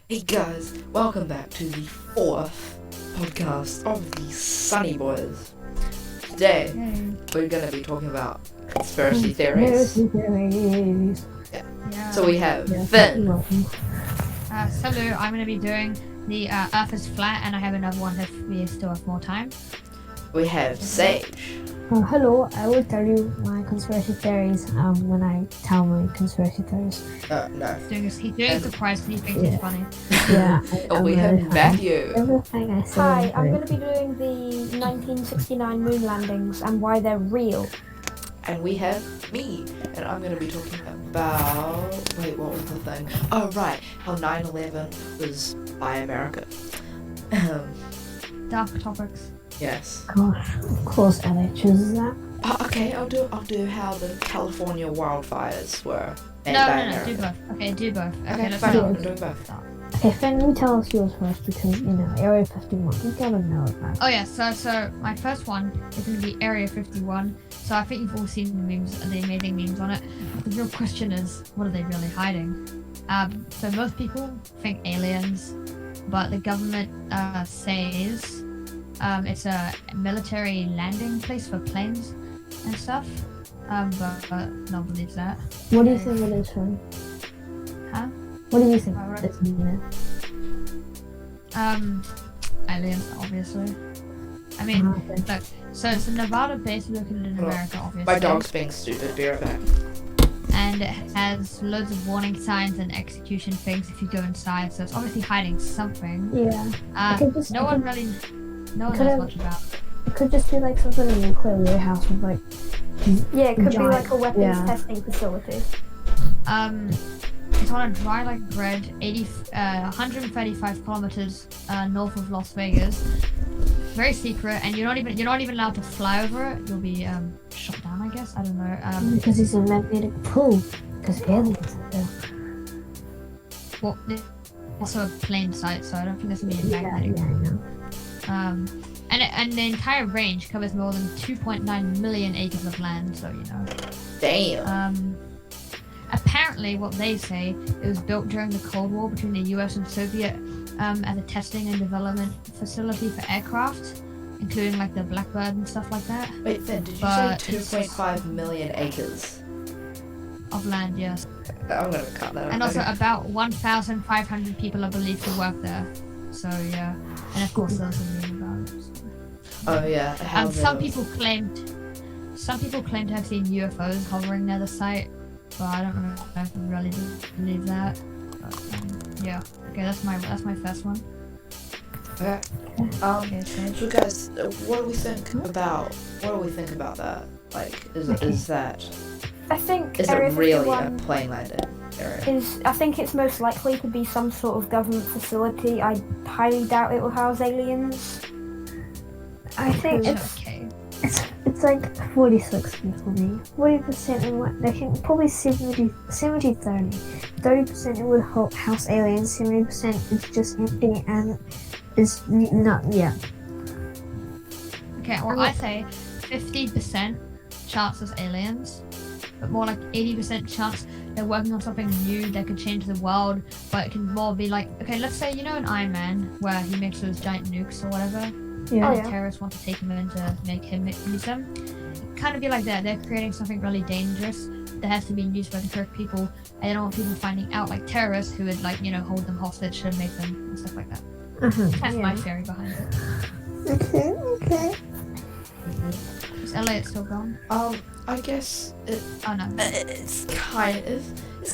Hey guys, welcome back to the fourth podcast of the SunnyBois. Today, we're going to be talking about conspiracy theories. Yeah. So we have Finn. Hello, I'm going to be doing the Earth is flat, and I have another one if we still have more time. We have Sage. Hello, I will tell you my conspiracy theories when I tell my conspiracy theories. No. He's doing a surprise because he thinks it's funny. Yeah. We have Matthew. Everything I say. Hi, I'm going to be doing the 1969 moon landings and why they're real. And we have me. And I'm going to be talking about... Wait, what was the thing? Oh, right. How 9/11 was by America. Dark topics. Yes. Gosh, of course Elliot chooses that. Okay, I'll do how the California wildfires were made No, by do America. both. Okay, do both. Okay, let's fine, start. I'm doing both. Okay, Finn, you tell us yours first because, Area 51. You gotta know that. Oh yeah, so my first one is going to be Area 51. So I think you've all seen the memes, the amazing memes on it. The real question is, what are they really hiding? So most people think aliens, but the government says it's a military landing place for planes and stuff. But no one believes that. What do you think it is, Finn? Huh? What do you think Alright. this means? Aliens, obviously. I mean, look, so it's a Nevada base located in America, obviously. My dog's being stupid, be right back. And it has loads of warning signs and execution things if you go inside, so it's obviously hiding something. Yeah. No one knows much about it. It could just be like something in a nuclear warehouse with like... Yeah, it could be giant- like a weapons yeah. testing facility. It's on a dry like bread, 135 kilometers north of Las Vegas. Very secret, and you're not even allowed to fly over it. You'll be shot down, I guess. I don't know. Because it's a magnetic pull. Because aliens are there. Well, it's also a plain sight, so I don't think there's gonna be a magnetic. Yeah, I know. And the entire range covers more than 2.9 million acres of land, so Damn. Apparently, what they say, it was built during the Cold War between the US and Soviet as a testing and development facility for aircraft, including like the Blackbird and stuff like that. Wait, Finn, did you but say 2.5 million acres? Of land, yes. I'm gonna cut that out. And also about 1,500 people are believed to work there. So yeah, and of course there's a meme about it. So. Oh yeah. How Some people claimed to have seen UFOs hovering near the site, but I don't know if I really believe that. But, yeah. Okay, that's my first one. Okay. Okay, So guys, what do we think about that? Like, is that I think is Area it really 51 a plane landing area? I think it's most likely to be some sort of government facility. I highly doubt it will house aliens. I think okay. it's like 46 for me. 40% in what I think probably 70 30. 30% it would house aliens, 70% is just empty and is not Okay, well I say 50% chance as aliens, but more like 80% chance they're working on something new that could change the world, but it can more be like, okay, let's say in Iron Man where he makes those giant nukes or whatever. Yeah. Oh, The yeah. terrorists want to take him in to make him use them. It kind of be like that. They're creating something really dangerous that has to be used by the correct people, and they don't want people finding out, like terrorists who would hold them hostage and make them and stuff like that. That's my theory behind it. Okay. Is Elliot still gone? I guess Oh no. it's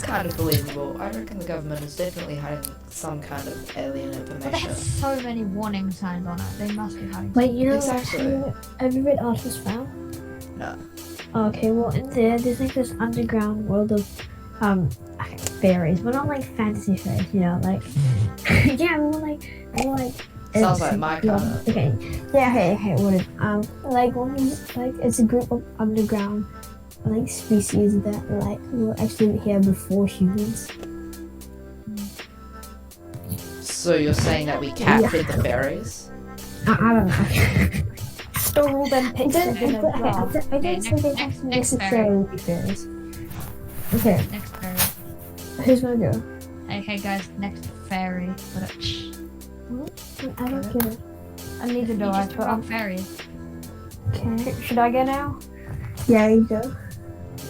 kind of believable. I reckon the government is definitely hiding some kind of alien But they information. have so many warning signs on it. They must be hiding. Wait, Exactly. have you read Artemis Fowl? No. Okay, well in there's like this underground world of fairies, but not like fantasy fairies, like yeah, more like Sounds like my kind of. okay. Yeah, okay, what is like one is like it's a group of underground like species that like were actually here before humans. So you're saying that we captured the fairies? I don't know. Store all them I pictures in a jar. don't say they have to next necessarily be fairies. Okay, Next pair. who's gonna go? Okay, guys. Next fairy, but I don't get it. And neither do you I. just talk about fairies. Okay. Should I go now? Yeah, you go.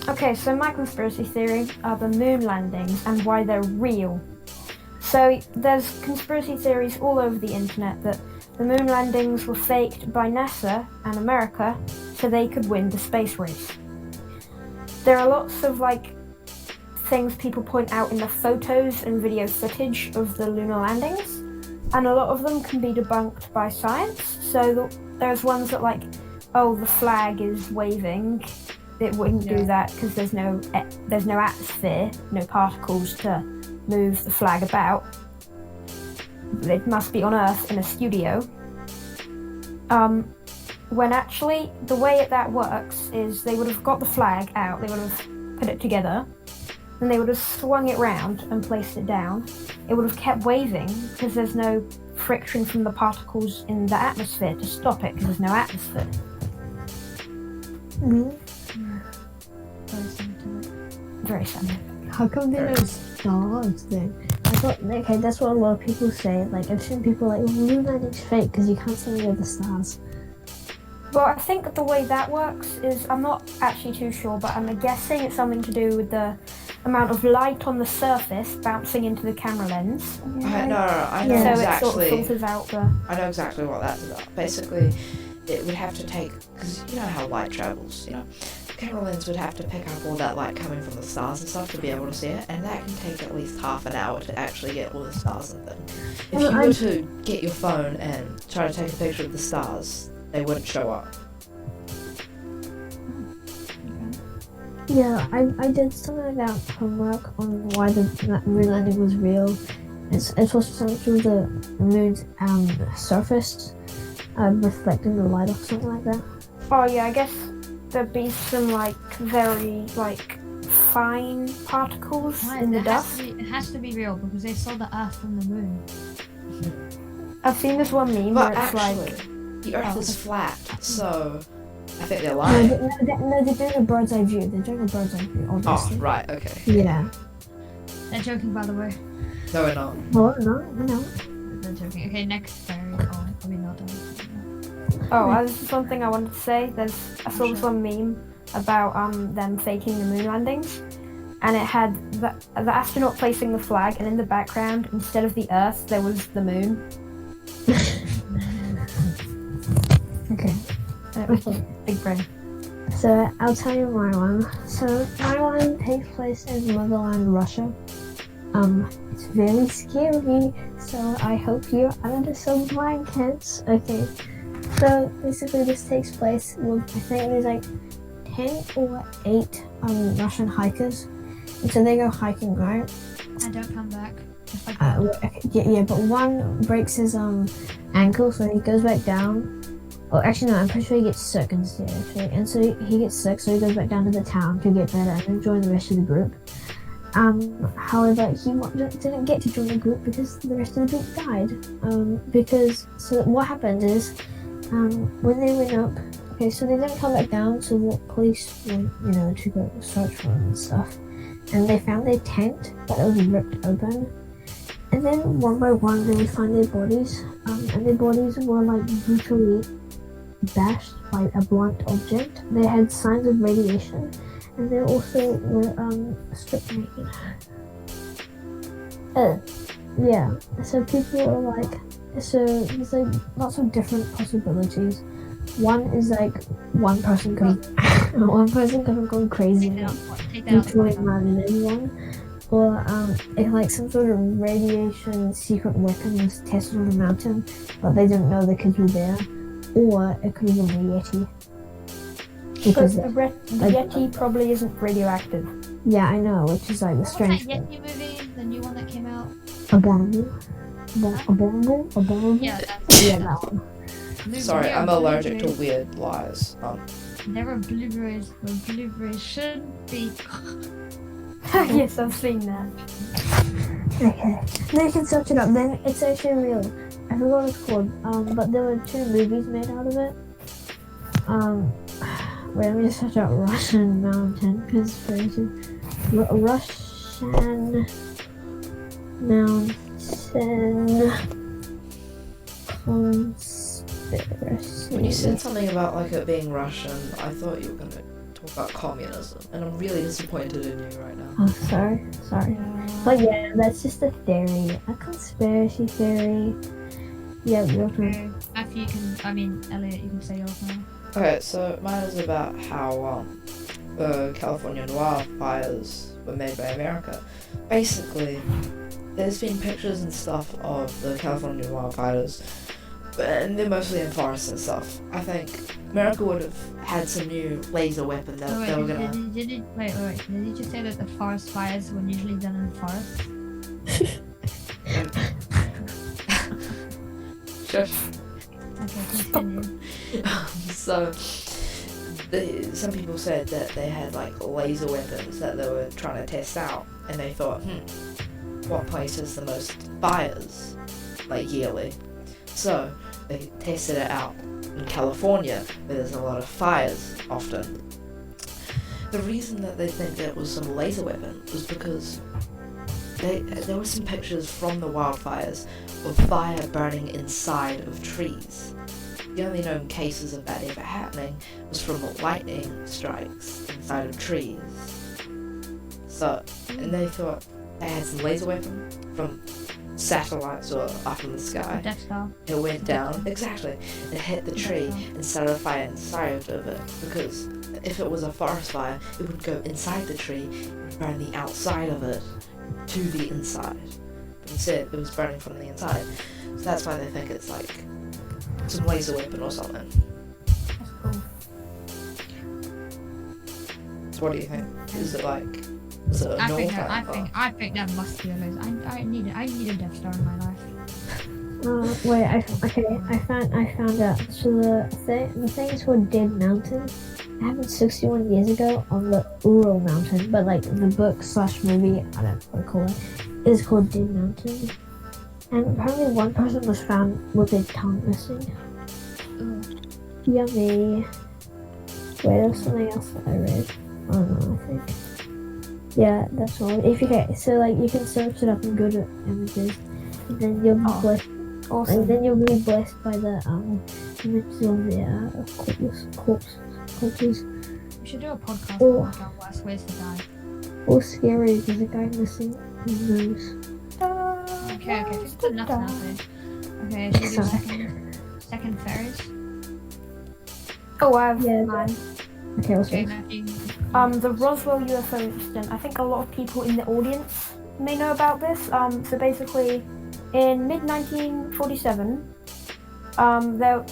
Okay, so my conspiracy theory are the moon landings and why they're real. So there's conspiracy theories all over the internet that the moon landings were faked by NASA and America so they could win the space race. There are lots of things people point out in the photos and video footage of the lunar landings, and a lot of them can be debunked by science. So there's ones that the flag is waving. It wouldn't do that because there's no atmosphere, no particles to move the flag about. It must be on Earth in a studio. When actually the way that works is they would have got the flag out, they would have put it together, then they would have swung it round and placed it down. It would have kept waving because there's no friction from the particles in the atmosphere to stop it because there's no atmosphere. Very scientific. How come they know stars then? I thought, okay, that's what a lot of people say. I've seen people moon landing's fake because you can't see any of the stars. Well, I think the way that works is, I'm not actually too sure, but I'm guessing it's something to do with the amount of light on the surface bouncing into the camera lens. I know So exactly. it sort of filters out the... I know exactly what that's about. Basically, it would have to take, because you know how light travels, the camera lens would have to pick up all that light coming from the stars and stuff to be able to see it, and that can take at least half an hour to actually get all the stars and things. If you were to get your phone and try to take a picture of the stars, they wouldn't show up. Yeah, I did something about homework on why that moon landing was real. It's supposed to do the moon's surface reflecting the light or something like that. Oh yeah, I guess there'd be some very fine particles in the dust. It has to be real because they saw the Earth from the moon. I've seen this one meme But where it's actually, the Earth is flat, so I think they're No, lying. they're doing a bird's eye view. They're doing a bird's eye view, obviously. Oh, right, okay. Yeah. They're joking, by the way. No, we're not. Well, no. They're joking. Okay, next fairy. Oh, probably not done. this is one thing I wanted to say. I saw this one meme about them faking the moon landings, and it had the astronaut placing the flag, and in the background, instead of the Earth, there was the moon. Okay. Big brain. So I'll tell you my one. So my one takes place in Motherland, Russia. It's very scary. So I hope you're under some blankets. Okay. So basically, this takes place with I think there's 10 or 8 Russian hikers, and so they go hiking, right? And don't come back. Just like Yeah, but one breaks his ankle, so he goes back down. Oh, actually no, I'm pretty sure he gets sick instead, actually. And so he gets sick, so he goes back down to the town to get better and then join the rest of the group. However, he didn't get to join the group because the rest of the group died. So what happened is, when they went up, okay, so they didn't come back down, so the police went, to go search for them and stuff. And they found their tent, but it was ripped open. And then one by one, they would find their bodies, and their bodies were brutally bashed by a blunt object. They had signs of radiation, and they also were stripped naked. Yeah. So people are so there's lots of different possibilities. One is one person could have gone crazy and literally murdered everyone. Or if some sort of radiation secret weapon was tested on a mountain, but they didn't know the kids were there. Or it could have been a Yeti. Because the Yeti probably isn't radioactive. Yeah, I know, which is the strange thing. That Yeti movie, the new one that came out? Abominable? Yeah, that's yeah, that one. Sorry, I'm allergic to weird lies. There were blueberries where blueberries should be. Yes, I've seen that. Okay. Then you can search it up. Then it's actually real. I forgot what it's called. But there were 2 movies made out of it. Wait, let me just search out Russian mountain, because Russian mountain 10 conspiracy. When you said something about like it being Russian, I thought you were gonna talk about communism, and I'm really disappointed in you right now. Oh, sorry. But yeah, that's just a theory, a conspiracy theory. Yeah, your turn. Okay. Elliot, you can say yours now. Okay, so mine is about how the Californian wildfires were made by America. Basically, there's been pictures and stuff of the Californian wildfires, and they're mostly in forests and stuff. I think America would have had some new laser weapon that they were gonna. Did you just say that the forest fires were usually done in forests? Shush. Okay, continue. So, some people said that they had like laser weapons that they were trying to test out, and they thought, what place has the most fires, like yearly? So they tested it out in California, where there's a lot of fires often. The reason that they think that it was some laser weapon was because there were some pictures from the wildfires of fire burning inside of trees. The only known cases of that ever happening was from lightning strikes inside of trees. So, and they thought they had some laser weapon from satellites or up in the sky. Death Star. It went down, exactly, and hit the tree and started a fire inside of it, because if it was a forest fire, it would go inside the tree and burn the outside of it to the inside. But instead, it was burning from the inside. So that's why they think it's like some laser weapon or something. That's cool. So what do you think? Is it a normal fire? I think that must be a laser. I need a Death Star in my life. Wait, I found out. So the thing is called Dead Mountain. It happened 61 years ago on the Ural Mountain, but like the book / movie, I don't know what to call it, is called Dead Mountain. And apparently one person was found with their tongue missing. Yummy. Wait, there's something else that I read. I don't know, I think. Yeah, that's all. You can search it up and go to images, and then you'll be blessed. Awesome. And then you'll be blessed by the images of the corpses. We should do a podcast Oh. about our worst ways to die. All scary. There's a guy missing his nose. Okay, just put nothing out there. Okay, should we do second fairies? Oh, I have Yeah. mine. Okay, what's Okay, this? Matthew. The Roswell UFO incident. I think a lot of people in the audience may know about this. So basically, in mid-1947, the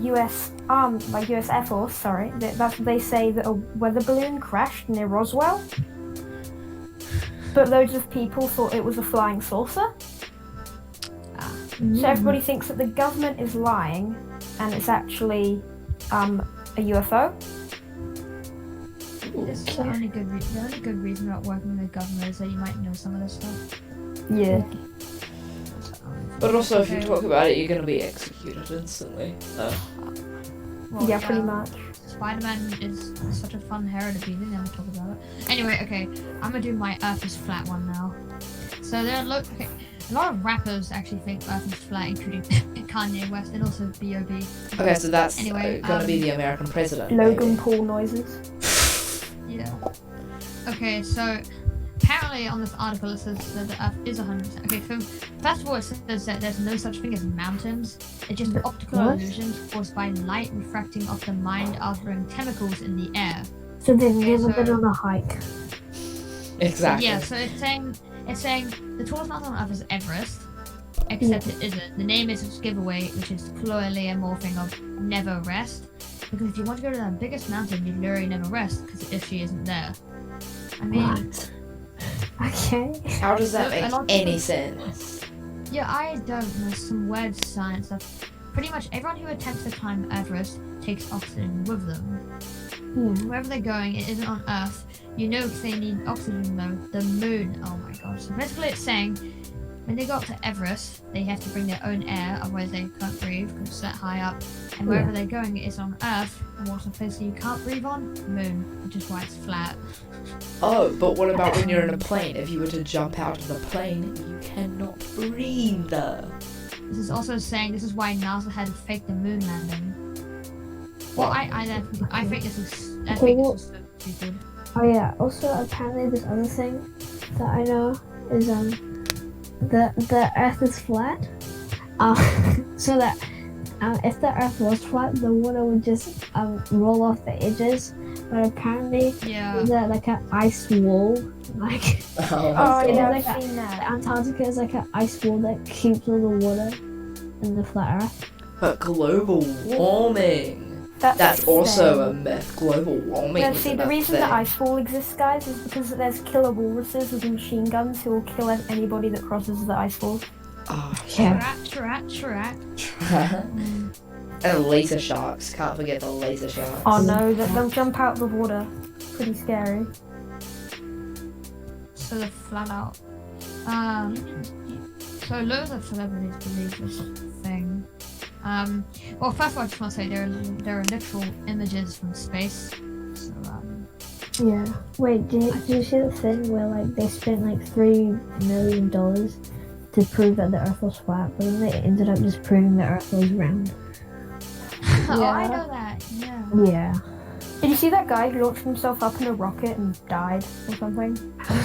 U.S. Air Force, they say that a weather balloon crashed near Roswell, but loads of people thought it was a flying saucer. So everybody thinks that the government is lying, and it's actually a UFO. This is the only good reason about working with the government is that you might know some of this stuff. Yeah. But also, if you talk about it, you're gonna be executed instantly. So. Well, Yeah, pretty much. Spider-Man is such a fun hero to be. They never talk about it. Anyway, okay, I'm gonna do my Earth is flat one now. So there are a lot of rappers actually think Earth is flat, including Kanye West and also B.O.B. Okay, so that's Anyway, gonna be the American president. Logan maybe. Paul noises. Yeah. Okay, so apparently on this article it says that the Earth is 100%. Okay, so first of all it says that there's no such thing as mountains. It's just optical illusions caused by light refracting off the mind-altering chemicals in the air. So they've never been on a hike. Exactly. Yeah, so it's saying the tallest mountain on Earth is Everest, except it isn't. The name is its giveaway, which is clearly a morphing of never rest. Because if you want to go to the biggest mountain, you literally never rest because if she isn't there. I mean, What? Okay. How does that So, a make lot of any people- sense? yeah, I don't know, some weird science stuff. Pretty much everyone who attempts to climb Everest takes oxygen with them. Yeah. Wherever they're going, it isn't on Earth. You know, because they need oxygen though. The moon. Oh my god. So basically, it's saying when they go up to Everest, they have to bring their own air, otherwise they can't breathe because it's that high up. And wherever they're going is on Earth, and what's a place that you can't breathe on? Moon, which is why it's flat. Oh, but what about when you're in a plane? If you were to jump out of the plane, you cannot breathe. This is also saying this is why NASA had to fake the moon landing. Well, I think this is so stupid. Oh yeah. Also, apparently, this other thing that I know is the Earth is flat. So that if the Earth was flat, the water would just roll off the edges. But apparently, there's like an ice wall. Like Oh yeah, like I've seen that. Antarctica is like an ice wall that keeps all the water in the flat Earth. But global warming. That's also a myth. Global warming. Yeah, see, the reason the ice wall exists, guys, is because there's killer walruses with machine guns who will kill anybody that crosses the ice wall. Oh, Yeah. and laser sharks. Can't forget the laser sharks. Oh no, they'll jump out of the water. Pretty scary. So they're flat out. So loads of celebrities believe this thing. Well, first of all, I just want to say there are literal images from space. So Yeah. Wait, did you see the thing where like they spent like $3 million to prove that the Earth was flat, but then they ended up just proving the Earth was round? Oh, I know that. Yeah. Yeah. Did you see that guy who launched himself up in a rocket and died or something?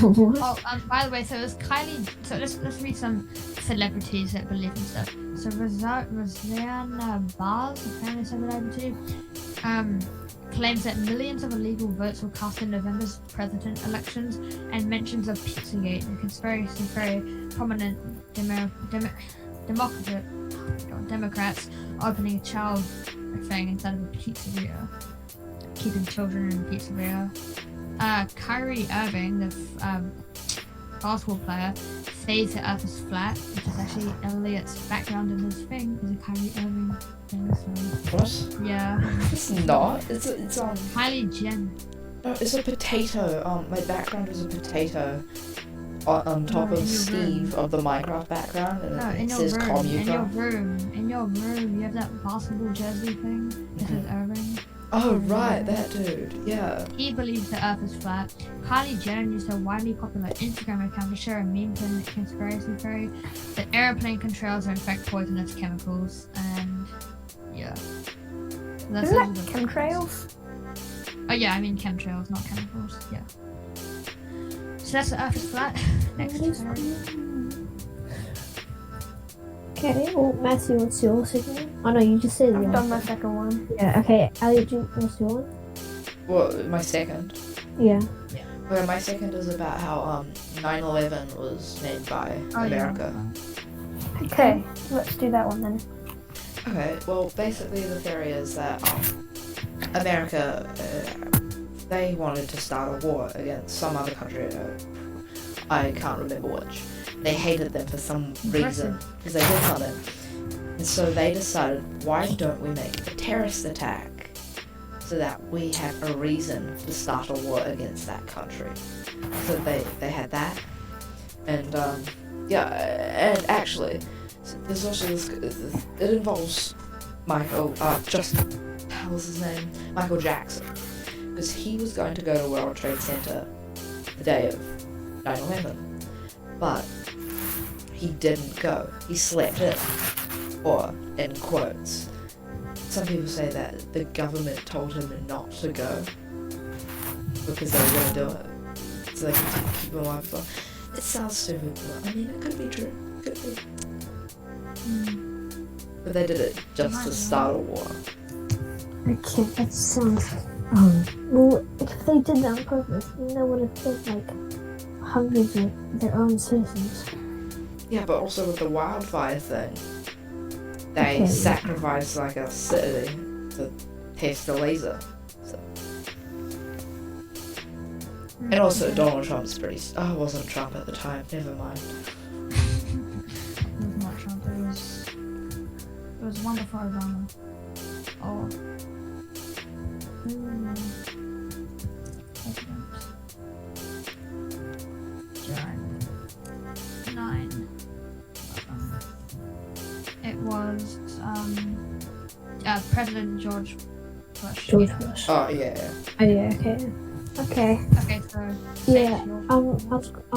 Oh, by the way, so it was Kylie. So let's read some celebrities that believe in stuff. So Rosanna Barrs, apparently celebrity, claims that millions of illegal votes were cast in November's president elections, and mentions of Pizzagate, the conspiracy very prominent Democrats opening a child thing instead of a pizzeria, keeping children in a pizzeria. Kyrie Irving, the basketball player, says the Earth is flat, which is actually Elliot's background in this thing, is a Kyrie Irving thing. So. What? Yeah. It's not. It's Kylie Jenner. No, it's a potato. My background is a potato on top of Steve of the Minecraft background, and it says Commuter. In your room, you have that basketball jersey thing. This is Irving. Oh right, that dude. Yeah. He believes the Earth is flat. Kylie Jenner used a widely popular Instagram account to share a meme and conspiracy theory that airplane contrails are in fact poisonous chemicals, and yeah. That's Isn't that chemtrails? Oh yeah, I mean chemtrails, not chemicals. Yeah. So that's the Earth is flat. Next. Okay, well, Matthew, what's your second one? Oh no, you just said I've done my second one. Yeah, okay. Elliot, what's your one? Well, my second. Yeah. Well, my second is about how 9/11 was made by America. Yeah. Okay, let's do that one then. Okay, well, basically the theory is that America, they wanted to start a war against some other country. I can't remember which. They hated them for some reason because they did something. And so they decided, why don't we make a terrorist attack so that we have a reason to start a war against that country. So they had that. And and actually, there's also this, it involves Michael, what was his name? Michael Jackson. Because he was going to go to World Trade Center the day of 9/11. But he didn't go. He slept in. Or, in quotes. Some people say that the government told him not to go because they were going to do it. So they could keep him alive. It sounds stupid, but I mean, it could be true. Could be. But they did it just to start a war. Okay, that sounds... well, if they did that on purpose, then they would have killed, like, hundreds of their own citizens. Yeah, but also with the wildfire thing, they sacrificed like a city to test a laser. So. And also Donald Trump's pretty... Oh, it wasn't Trump at the time, never mind. It was not Trump, it was wonderful Obama. Oh. President. 9. It was President George Bush. George you know. Bush. Oh yeah. Oh yeah, okay. Okay. Okay, so Yeah, your- I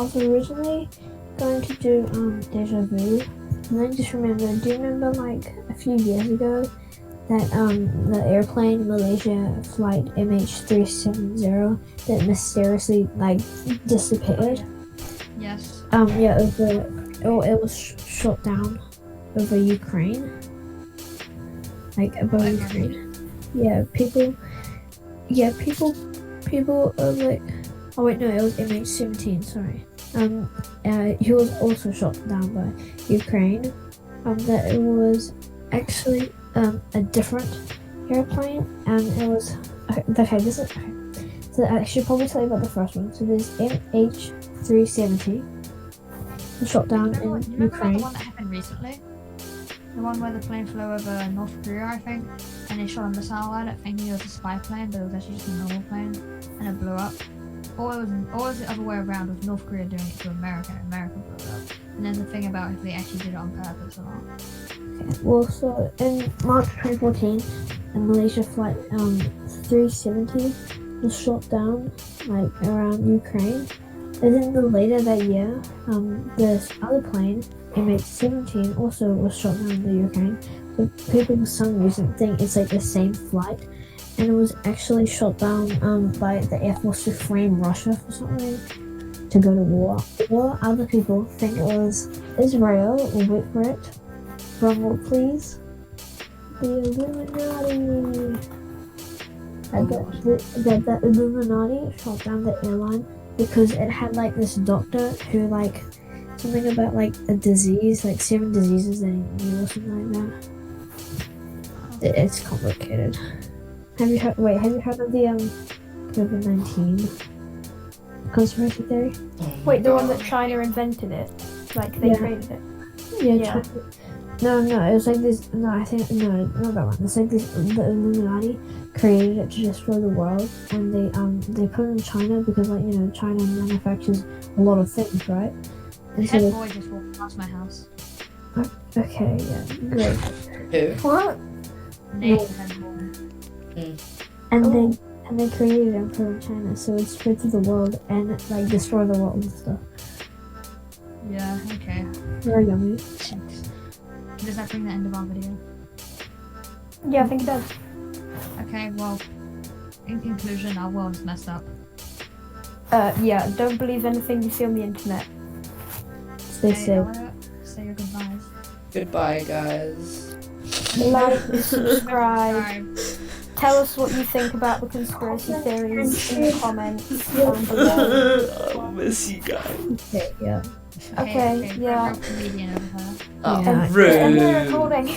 was originally going to do Deja Vu, and then just remember. Do you remember like a few years ago that the airplane Malaysia flight MH370 that mysteriously like disappeared? Yes. Yeah, it was shot down over Ukraine, like above Okay. Ukraine. Yeah, people are like, oh wait, no, it was MH17. Sorry. He was also shot down by Ukraine. That it was actually a different airplane, and it was okay. This is okay. So I should probably tell you about the first one. So there's MH370 was shot down Remember, in you remember Ukraine. the one that happened recently? The one where the plane flew over North Korea, I think, and they shot a missile at it thinking it was a spy plane, but it was actually just a normal plane, and it blew up. Or it was the other way around, with North Korea doing it to America, and America blew it up. And then the thing about if they actually did it on purpose or not. Well, so in March 2014, a Malaysia flight 370 was shot down like around Ukraine. And then later that year, this other plane, MH17, also was shot down in the Ukraine. So people for some reason think it's like the same flight, and it was actually shot down by the Air Force to frame Russia for something, to go to war. Or other people think it was Israel. Wait for it. Drum roll, please. The Illuminati. The Illuminati shot down the airline because it had like this doctor who like something about like a disease, like 7 diseases that he knew or something like that. It's complicated. Have you heard of the COVID-19 conspiracy theory? Wait, the one that China invented it? Like, they Yeah. created it? Yeah. Yeah. No, it was like this. No, I think no, not that one. It's like this. The Illuminati created it to destroy the world, and they put it in China because, like, you know, China manufactures a lot of things, right? And Head so, boy just walked past my house. okay, yeah, great. Who? What? Name Yeah. head boy. And they created it and put it in China, so it spread through the world and like destroy the world and stuff. Yeah, okay. Very yummy. Does that bring the end of our video? Yeah, I think it does. Okay, well, in conclusion, our world's messed up. Yeah, don't believe anything you see on the internet. Stay safe. Elliot, say your goodbyes. Goodbye, guys. Like, subscribe. Subscribe. Tell us what you think about the conspiracy theories in the comments down below. I'll miss you guys. Okay, yeah. Okay, yeah. Real comedian over here. Oh, Yeah. End the rude. recording.